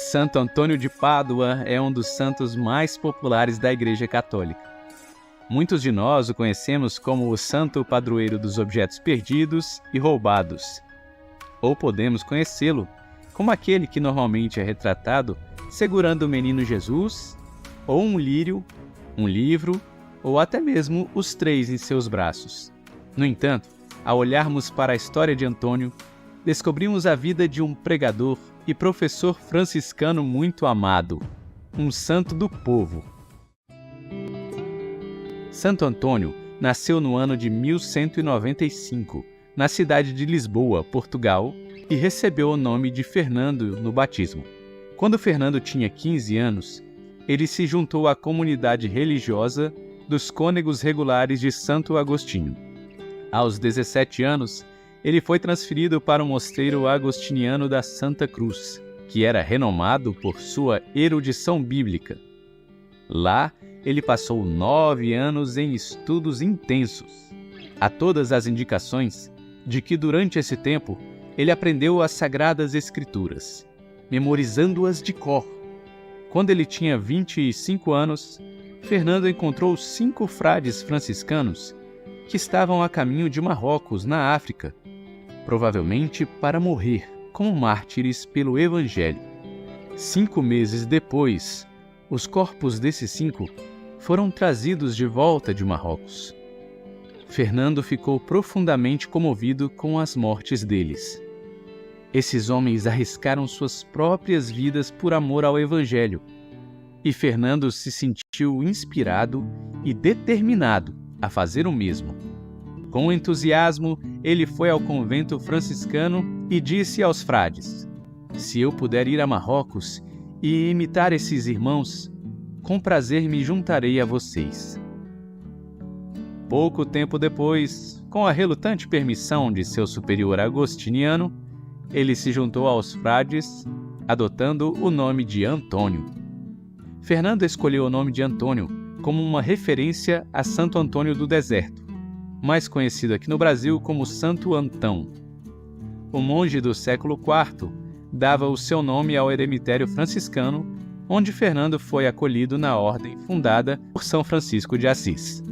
Santo Antônio de Pádua é um dos santos mais populares da Igreja Católica. Muitos de nós o conhecemos como o santo padroeiro dos objetos perdidos e roubados. Ou podemos conhecê-lo como aquele que normalmente é retratado segurando o menino Jesus, ou um lírio, um livro, ou até mesmo os três em seus braços. No entanto, ao olharmos para a história de Antônio, descobrimos a vida de um pregador e professor franciscano muito amado, um santo do povo. Santo Antônio nasceu no ano de 1195, na cidade de Lisboa, Portugal, e recebeu o nome de Fernando no batismo. Quando Fernando tinha 15 anos, ele se juntou à comunidade religiosa dos Cônegos Regulares de Santo Agostinho. Aos 17 anos, ele foi transferido para o mosteiro agostiniano da Santa Cruz, que era renomado por sua erudição bíblica. Lá, ele passou 9 anos em estudos intensos. Há todas as indicações de que durante esse tempo ele aprendeu as Sagradas Escrituras, memorizando-as de cor. Quando ele tinha 25 anos, Fernando encontrou 5 frades franciscanos que estavam a caminho de Marrocos, na África, provavelmente para morrer como mártires pelo Evangelho. 5 meses depois, os corpos desses 5 foram trazidos de volta de Marrocos. Fernando ficou profundamente comovido com as mortes deles. Esses homens arriscaram suas próprias vidas por amor ao Evangelho, e Fernando se sentiu inspirado e determinado a fazer o mesmo. Com entusiasmo, ele foi ao convento franciscano e disse aos frades: "Se eu puder ir a Marrocos e imitar esses irmãos, com prazer me juntarei a vocês." Pouco tempo depois, com a relutante permissão de seu superior agostiniano, ele se juntou aos frades, adotando o nome de Antônio. Fernando escolheu o nome de Antônio como uma referência a Santo Antônio do Deserto, mais conhecido aqui no Brasil como Santo Antão. O monge do século IV dava o seu nome ao eremitério franciscano, onde Fernando foi acolhido na ordem fundada por São Francisco de Assis.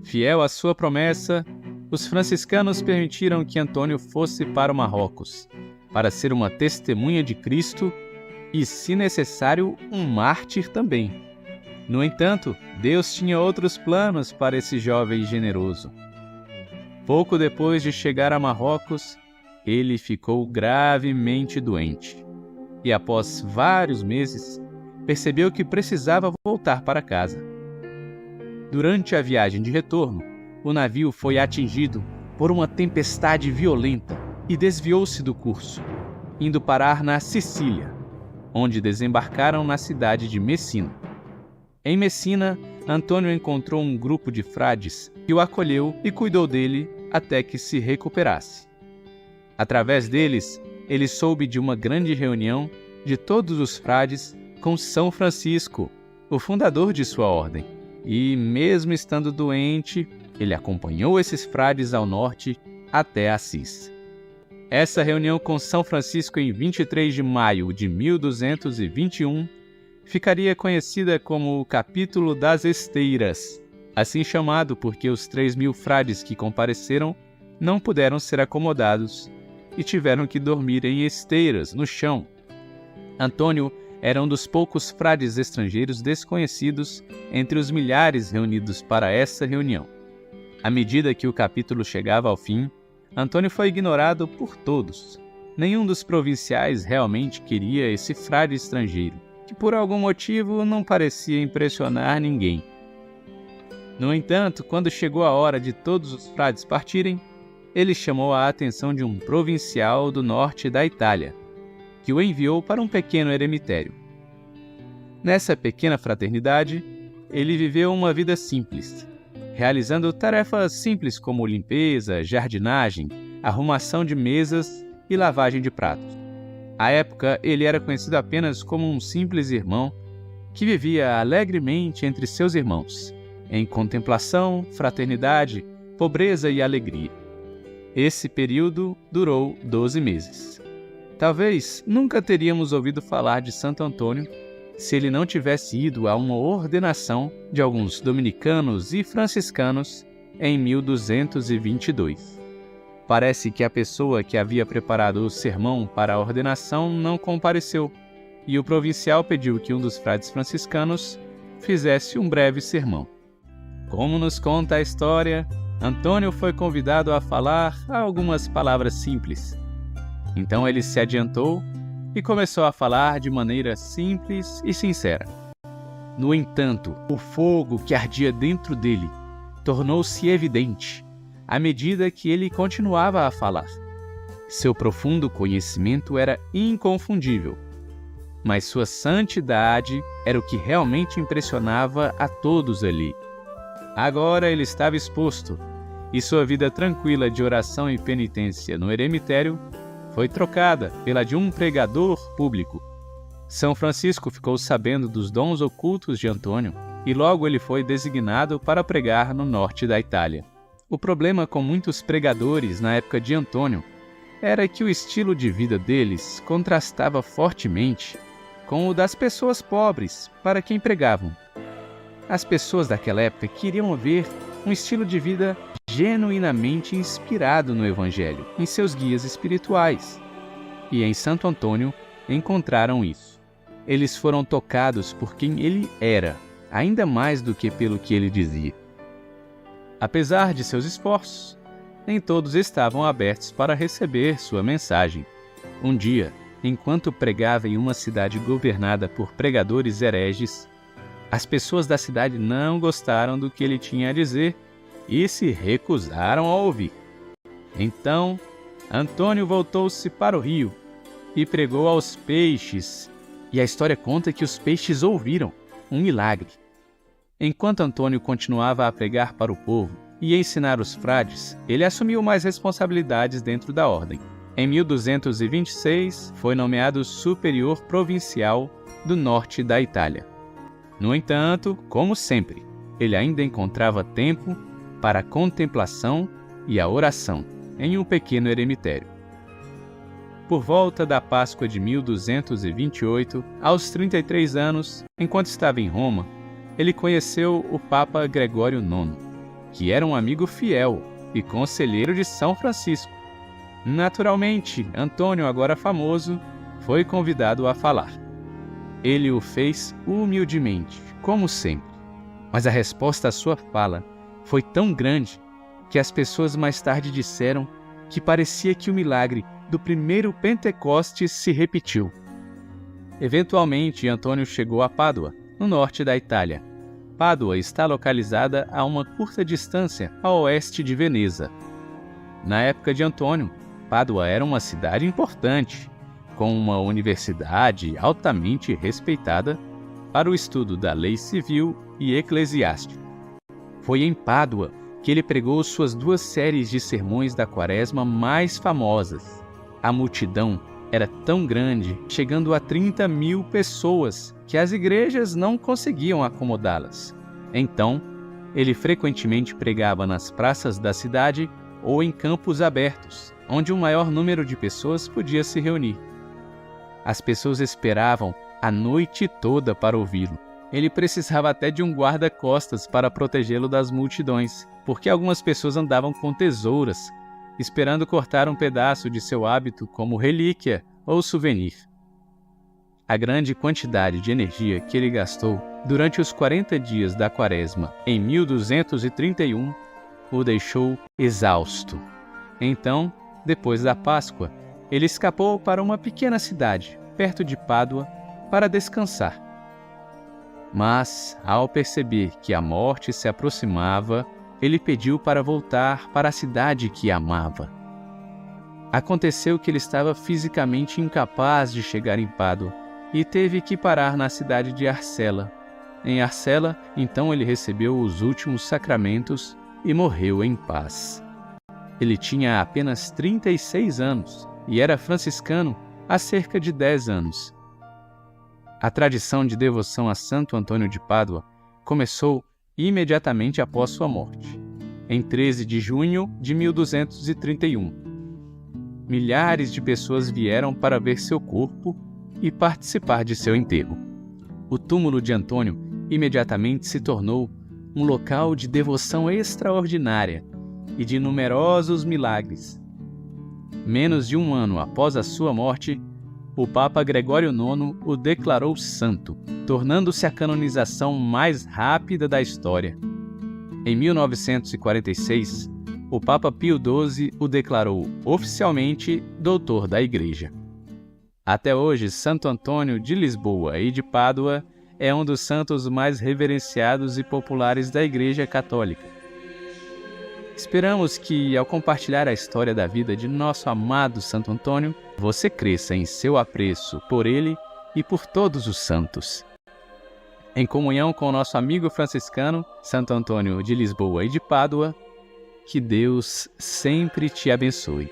Fiel à sua promessa, os franciscanos permitiram que Antônio fosse para o Marrocos, para ser uma testemunha de Cristo e, se necessário, um mártir também. No entanto, Deus tinha outros planos para esse jovem generoso. Pouco depois de chegar a Marrocos, ele ficou gravemente doente e, após vários meses, percebeu que precisava voltar para casa. Durante a viagem de retorno, o navio foi atingido por uma tempestade violenta e desviou-se do curso, indo parar na Sicília, onde desembarcaram na cidade de Messina. Em Messina, Antônio encontrou um grupo de frades que o acolheu e cuidou dele até que se recuperasse. Através deles, ele soube de uma grande reunião de todos os frades com São Francisco, o fundador de sua ordem. E, mesmo estando doente, ele acompanhou esses frades ao norte até Assis. Essa reunião com São Francisco em 23 de maio de 1221 ficaria conhecida como o Capítulo das Esteiras, assim chamado porque os 3.000 frades que compareceram não puderam ser acomodados e tiveram que dormir em esteiras, no chão. Antônio era um dos poucos frades estrangeiros desconhecidos entre os milhares reunidos para essa reunião. À medida que o capítulo chegava ao fim, Antônio foi ignorado por todos. Nenhum dos provinciais realmente queria esse frade estrangeiro, que por algum motivo não parecia impressionar ninguém. No entanto, quando chegou a hora de todos os frades partirem, ele chamou a atenção de um provincial do norte da Itália, que o enviou para um pequeno eremitério. Nessa pequena fraternidade, ele viveu uma vida simples, realizando tarefas simples como limpeza, jardinagem, arrumação de mesas e lavagem de pratos. À época, ele era conhecido apenas como um simples irmão que vivia alegremente entre seus irmãos, em contemplação, fraternidade, pobreza e alegria. Esse período durou 12 meses. Talvez nunca teríamos ouvido falar de Santo Antônio se ele não tivesse ido a uma ordenação de alguns dominicanos e franciscanos em 1222. Parece que a pessoa que havia preparado o sermão para a ordenação não compareceu, e o provincial pediu que um dos frades franciscanos fizesse um breve sermão. Como nos conta a história, Antônio foi convidado a falar algumas palavras simples. Então ele se adiantou e começou a falar de maneira simples e sincera. No entanto, o fogo que ardia dentro dele tornou-se evidente à medida que ele continuava a falar. Seu profundo conhecimento era inconfundível, mas sua santidade era o que realmente impressionava a todos ali. Agora ele estava exposto, e sua vida tranquila de oração e penitência no eremitério foi trocada pela de um pregador público. São Francisco ficou sabendo dos dons ocultos de Antônio e logo ele foi designado para pregar no norte da Itália. O problema com muitos pregadores na época de Antônio era que o estilo de vida deles contrastava fortemente com o das pessoas pobres para quem pregavam. As pessoas daquela época queriam ver um estilo de vida genuinamente inspirado no Evangelho, em seus guias espirituais. E em Santo Antônio encontraram isso. Eles foram tocados por quem ele era, ainda mais do que pelo que ele dizia. Apesar de seus esforços, nem todos estavam abertos para receber sua mensagem. Um dia, enquanto pregava em uma cidade governada por pregadores hereges, as pessoas da cidade não gostaram do que ele tinha a dizer e se recusaram a ouvir. Então, Antônio voltou-se para o rio e pregou aos peixes, e a história conta que os peixes ouviram, um milagre. Enquanto Antônio continuava a pregar para o povo e ensinar os frades, ele assumiu mais responsabilidades dentro da ordem. Em 1226, foi nomeado superior provincial do norte da Itália. No entanto, como sempre, ele ainda encontrava tempo para a contemplação e a oração em um pequeno eremitério. Por volta da Páscoa de 1228, aos 33 anos, enquanto estava em Roma, ele conheceu o Papa Gregório IX, que era um amigo fiel e conselheiro de São Francisco. Naturalmente, Antônio, agora famoso, foi convidado a falar. Ele o fez humildemente, como sempre, mas a resposta à sua fala foi tão grande que as pessoas mais tarde disseram que parecia que o milagre do primeiro Pentecostes se repetiu. Eventualmente, Antônio chegou a Pádua, no norte da Itália. Pádua está localizada a uma curta distância a oeste de Veneza. Na época de Antônio, Pádua era uma cidade importante, com uma universidade altamente respeitada para o estudo da lei civil e eclesiástica. Foi em Pádua que ele pregou suas 2 séries de sermões da Quaresma mais famosas. A multidão era tão grande, chegando a 30.000 pessoas, que as igrejas não conseguiam acomodá-las. Então, ele frequentemente pregava nas praças da cidade ou em campos abertos, onde um maior número de pessoas podia se reunir. As pessoas esperavam a noite toda para ouvi-lo. Ele precisava até de um guarda-costas para protegê-lo das multidões, porque algumas pessoas andavam com tesouras, esperando cortar um pedaço de seu hábito como relíquia ou souvenir. A grande quantidade de energia que ele gastou durante os 40 dias da Quaresma em 1231 o deixou exausto. Então, depois da Páscoa, ele escapou para uma pequena cidade, perto de Pádua, para descansar. Mas, ao perceber que a morte se aproximava, ele pediu para voltar para a cidade que amava. Aconteceu que ele estava fisicamente incapaz de chegar em Pádua e teve que parar na cidade de Arcela. Em Arcela, então ele recebeu os últimos sacramentos e morreu em paz. Ele tinha apenas 36 anos e era franciscano há cerca de 10 anos. A tradição de devoção a Santo Antônio de Pádua começou imediatamente após sua morte, em 13 de junho de 1231. milhares de pessoas vieram para ver seu corpo e participar de seu enterro. O túmulo de Antônio imediatamente se tornou um local de devoção extraordinária e de numerosos milagres. Menos de um ano após a sua morte, o Papa Gregório IX o declarou santo, tornando-se a canonização mais rápida da história. Em 1946, o Papa Pio XII o declarou oficialmente doutor da Igreja. Até hoje, Santo Antônio de Lisboa e de Pádua é um dos santos mais reverenciados e populares da Igreja Católica. Esperamos que, ao compartilhar a história da vida de nosso amado Santo Antônio, você cresça em seu apreço por ele e por todos os santos. Em comunhão com o nosso amigo franciscano, Santo Antônio de Lisboa e de Pádua, que Deus sempre te abençoe.